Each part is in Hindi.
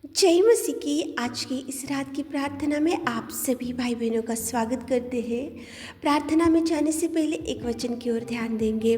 जय मसीह की आज की इस रात की प्रार्थना में आप सभी भाई बहनों का स्वागत करते हैं। प्रार्थना में जाने से पहले एक वचन की ओर ध्यान देंगे।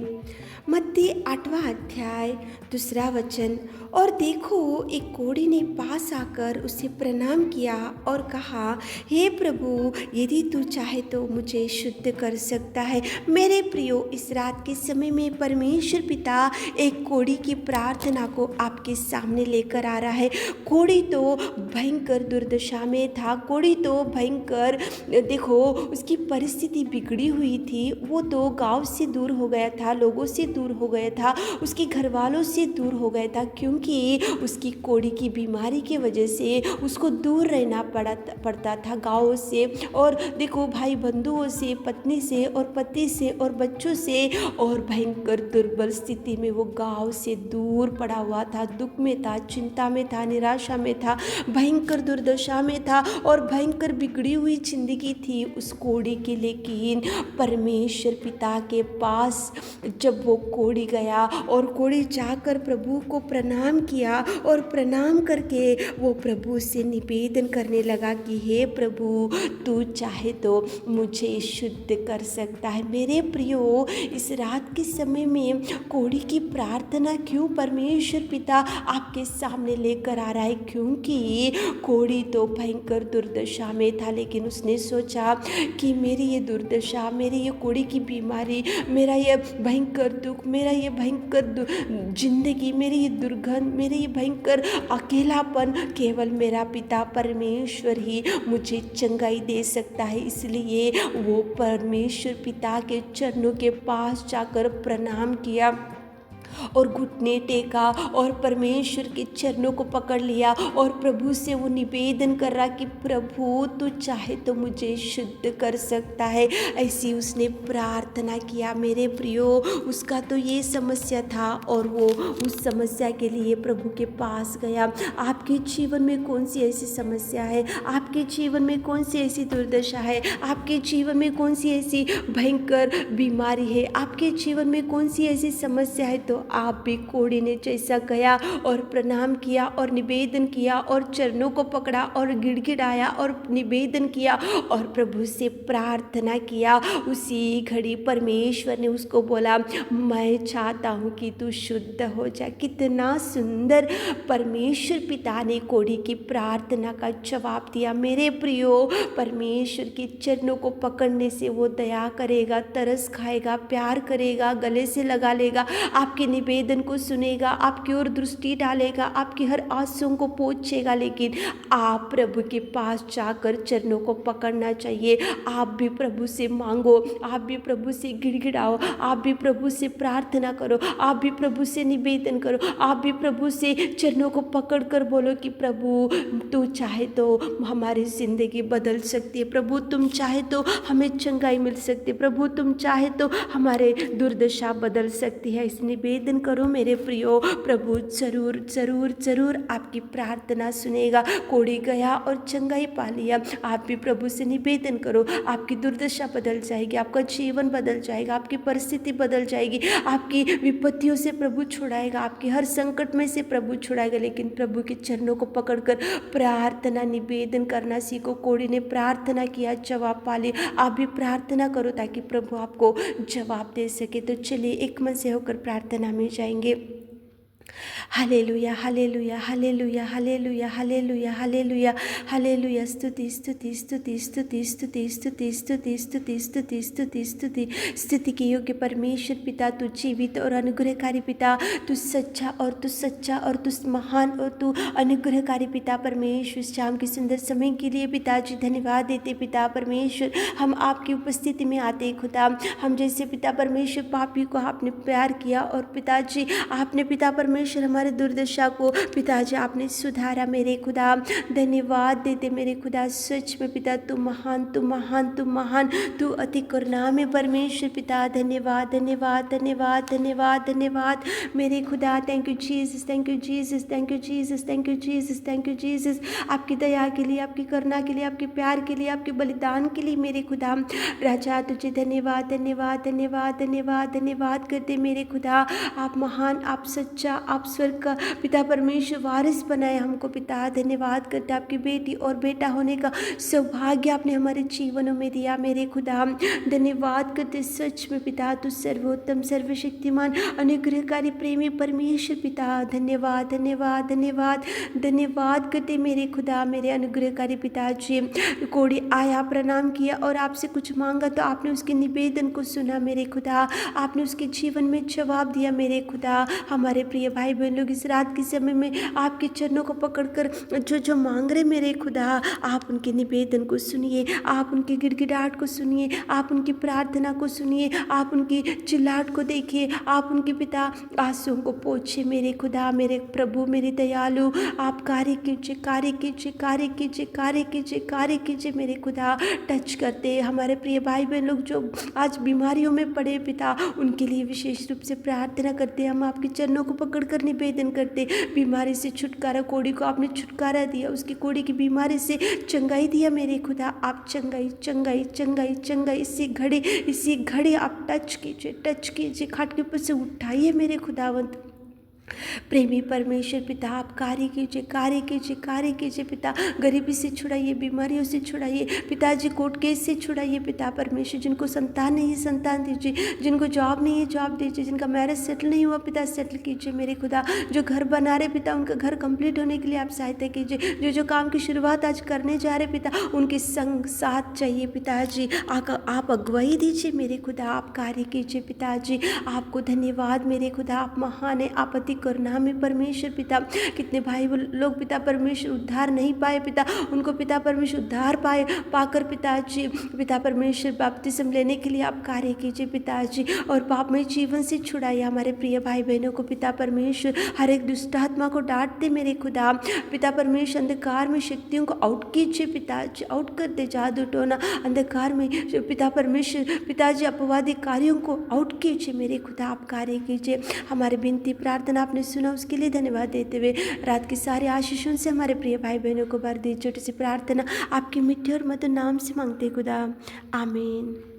मत्ती 8वां अध्याय 2 वचन। और देखो, एक कोढ़ी ने पास आकर उसे प्रणाम किया और कहा, हे प्रभु, यदि तू चाहे तो मुझे शुद्ध कर सकता है। मेरे प्रियो, इस रात के समय में परमेश्वर पिता एक कोढ़ी की प्रार्थना को आपके सामने लेकर आ रहा है। कोढ़ी तो भयंकर दुर्दशा में था। कोढ़ी तो भयंकर, देखो, उसकी परिस्थिति बिगड़ी हुई थी। वो तो गांव से दूर हो गया था, लोगों से दूर हो गया था, उसके घर वालों से दूर हो गया था, क्योंकि उसकी कोढ़ी की बीमारी की वजह से उसको दूर रहना पड़ता था गाँव से, और देखो, भाई बंधुओं से, पत्नी से और पति से और बच्चों से, और भयंकर दुर्बल स्थिति में वो गाँव से दूर पड़ा हुआ था। दुख में था, चिंता में था, निराशा में था, भयंकर दुर्दशा में था और भयंकर बिगड़ी हुई जिंदगी थी उस कोढ़ी की। लेकिन परमेश्वर पिता के पास जब वो कोढ़ी गया और कोढ़ी जाकर प्रभु को प्रणाम किया, और प्रणाम करके वो प्रभु से निवेदन करने लगा कि हे प्रभु, तू चाहे तो मुझे शुद्ध कर सकता है। मेरे प्रियो, इस रात के समय में कोढ़ी की प्रार्थना क्यों परमेश्वर पिता आपके सामने लेकर आ रहा है? क्योंकि कोढ़ी तो भयंकर दुर्दशा में था, लेकिन उसने सोचा कि मेरी ये दुर्दशा, मेरी ये कोढ़ी की बीमारी, मेरा ये भयंकर दुख, मेरा ये भयंकर जिंदगी, मेरी ये दुर्गंध, मेरे ये भयंकर अकेलापन, केवल मेरा पिता परमेश्वर ही मुझे चंगाई दे सकता है। इसलिए वो परमेश्वर पिता के चरणों के पास जाकर प्रणाम किया और घुटने टेका और परमेश्वर के चरणों को पकड़ लिया, और प्रभु से वो निवेदन कर रहा कि प्रभु, तू चाहे तो मुझे शुद्ध कर सकता है। ऐसी उसने प्रार्थना किया। मेरे प्रियो, उसका तो ये समस्या था और वो उस समस्या के लिए प्रभु के पास गया। आपके जीवन में कौन सी ऐसी समस्या है? आपके जीवन में कौन सी ऐसी दुर्दशा है? आपके जीवन में कौन सी ऐसी भयंकर बीमारी है? आपके जीवन में कौन सी ऐसी समस्या है? तो आप भी कोढ़ी ने जैसा गया और प्रणाम किया और निवेदन किया और चरणों को पकड़ा और गिड़गिड़ाया और निवेदन किया और प्रभु से प्रार्थना किया, उसी घड़ी परमेश्वर ने उसको बोला, मैं चाहता हूँ कि तू शुद्ध हो जा। कितना सुंदर परमेश्वर पिता ने कोढ़ी की प्रार्थना का जवाब दिया। मेरे प्रियो, परमेश्वर के चरणों को पकड़ने से वो दया करेगा, तरस खाएगा, प्यार करेगा, गले से लगा लेगा, आपके निवेदन को सुनेगा, आपकी ओर दृष्टि डालेगा, आपकी हर आंसुओं को पोंछेगा। लेकिन आप प्रभु के पास जाकर चरणों को पकड़ना चाहिए। आप भी प्रभु से मांगो, आप भी प्रभु से गिड़गिड़ाओ, आप भी प्रभु से प्रार्थना करो, आप भी प्रभु से निवेदन करो, आप भी प्रभु से चरणों को पकड़ कर बोलो कि प्रभु, तू चाहे तो हमारी जिंदगी बदल सकती है। प्रभु, तुम चाहे तो हमें चंगाई मिल सकती है। प्रभु, तुम चाहे तो हमारे दुर्दशा बदल सकती है। इस निवेदन करो मेरे प्रियो, प्रभु जरूर जरूर जरूर आपकी प्रार्थना सुनेगा। कोढ़ी गया और चंगाई पा लिया। आप भी प्रभु से निवेदन करो, आपकी दुर्दशा बदल जाएगी, आपका जीवन बदल जाएगा, आपकी परिस्थिति बदल जाएगी, आपकी विपत्तियों से प्रभु छुड़ाएगा, आपकी हर संकट में से प्रभु छुड़ाएगा। लेकिन प्रभु के चरणों को पकड़कर प्रार्थना निवेदन करना सीखो। कोढ़ी ने प्रार्थना किया, जवाब पा लिया। आप भी प्रार्थना करो ताकि प्रभु आपको जवाब दे सके। तो चलिए एक मन से होकर प्रार्थना में जाएंगे। Hallelujah, hallelujah, hallelujah, hallelujah, hallelujah, hallelujah, hallelujah. स्तुति स्तुति स्तुति स्तुति स्तुति स्तुति स्तुति स्तुति स्तुति स्तुति स्तुति स्तुति के योग्य परमेश्वर पिता, तू जीवित और अनुग्रहकारी पिता, तू सच्चा और तू महान और तू अनुग्रहकारी पिता परमेश्वर। शाम के सुंदर समय के लिए पिताजी धन्यवाद देते। पिता परमेश्वर, हम आपकी उपस्थिति में आते खुदा, हम जैसे पिता परमेश्वर पापी को आपने प्यार किया, और पिताजी आपने पिता परमेश्वर हमारे दुर्दशा को पिताजी आपने सुधारा। मेरे खुदा धन्यवाद देते मेरे खुदा। सच में पिता, तू महान, तू महान, तू महान, तू अति करुणामय परमेश्वर पिता। धन्यवाद धन्यवाद धन्यवाद धन्यवाद धन्यवाद मेरे खुदा। Thank you Jesus, thank you Jesus, thank you Jesus, thank you Jesus, thank you Jesus. आपकी दया के लिए, आपकी करुणा के लिए, आपके प्यार के लिए, आपके बलिदान के लिए मेरे खुदा। राजा तुझे धन्यवाद धन्यवाद धन्यवाद धन्यवाद धन्यवाद करते मेरे खुदा। आप महान, आप सच्चा, आप स्वर्ग का पिता परमेश्वर वारिस बनाए हमको पिता। धन्यवाद करते आपकी बेटी और बेटा होने का सौभाग्य आपने हमारे जीवनों में दिया मेरे खुदा। धन्यवाद करते सच में पिता, तू सर्वोत्तम सर्वशक्तिमान अनुग्रहकारी प्रेमी परमेश्वर पिता। धन्यवाद धन्यवाद धन्यवाद धन्यवाद करते मेरे खुदा, मेरे अनुग्रहकारी पिताजी। कोढ़ी आया, प्रणाम किया और आपसे कुछ मांगा तो आपने उसके निवेदन को सुना मेरे खुदा। आपने उसके जीवन में जवाब दिया मेरे खुदा। हमारे प्रिय भाई बहन लोग इस रात के समय में आपके चरणों को पकड़कर जो जो मांग रहे मेरे खुदा, आप उनके निवेदन को सुनिए, आप उनकी गिड़गिड़ाहट को सुनिए, आप उनकी प्रार्थना को सुनिए, आप उनकी चिल्लाहट को देखिए, आप उनके पिता आंसुओं को पोछिए मेरे खुदा, मेरे प्रभु, मेरे दयालु। आप कार्य कीजिए, कार्य कीजिए, कार्य कीजिए, कार्य कीजिए, कार्य कीजिए मेरे खुदा। टच करते हमारे प्रिय भाई बहन लोग जो आज बीमारियों में पड़े पिता, उनके लिए विशेष रूप से प्रार्थना करते हैं। हम आपके चरणों को पकड़कर निवेदन करते, बीमारी से छुटकारा, कोढ़ी को आपने छुटकारा दिया, उसकी कोढ़ी की बीमारी से चंगाई दिया मेरे खुदा। आप चंगाई चंगाई चंगाई चंगाई इसी घड़ी आप टच कीजिए, खाट के ऊपर से उठाइए मेरे खुदावंत प्रेमी परमेश्वर पिता। आप कार्य कीजिए, कार्य कीजिए, कार्य कीजिए पिता। गरीबी से छुड़ाइए, बीमारियों से छुड़ाइए पिताजी, कोर्ट केस से छुड़ाइए पिता परमेश्वर। जिनको संतान नहीं है संतान दीजिए, जिनको जॉब नहीं है जॉब दीजिए, जिनका मैरिज सेटल नहीं हुआ पिता सेटल कीजिए मेरे खुदा। जो घर बना रहे पिता, उनका घर कंप्लीट होने के लिए आप सहायता कीजिए। जो काम की शुरुआत आज करने जा रहे पिता, उनके संग साथ चाहिए पिताजी। आप अगुवाई दीजिए मेरे खुदा, आप कार्य कीजिए पिताजी। आपको धन्यवाद मेरे खुदा, आप महान है, आप अति करुणा में परमेश्वर पिता। कितने भाई लोग पिता परमेश्वर उद्धार नहीं पाए पिता, उनको पिता परमेश्वर उद्धार पाकर पिताजी, पिता परमेश्वर बपतिस्म लेने के लिए आप कार्य कीजिए पिताजी, और पापमय जीवन से छुड़ाइए हमारे प्रिय भाई बहनों को पिता परमेश्वर। हर एक दुष्ट आत्मा को डांट दे मेरे खुदा, पिता परमेश्वर। अंधकार में शक्तियों को आउट कीजिए पिताजी, आउट कर दे जादू टोना अंधकार में पिता परमेश्वर पिताजी। अपवादी कार्यों को आउट कीजिए मेरे खुदा, आप कार्य कीजिए। हमारे विनती प्रार्थना आपने सुना, उसके लिए धन्यवाद देते हुए रात की सारे आशीषों से हमारे प्रिय भाई बहनों को भर दी। छोटी सी प्रार्थना आपकी मिट्टी और मधुर नाम से मांगते खुदा, आमीन।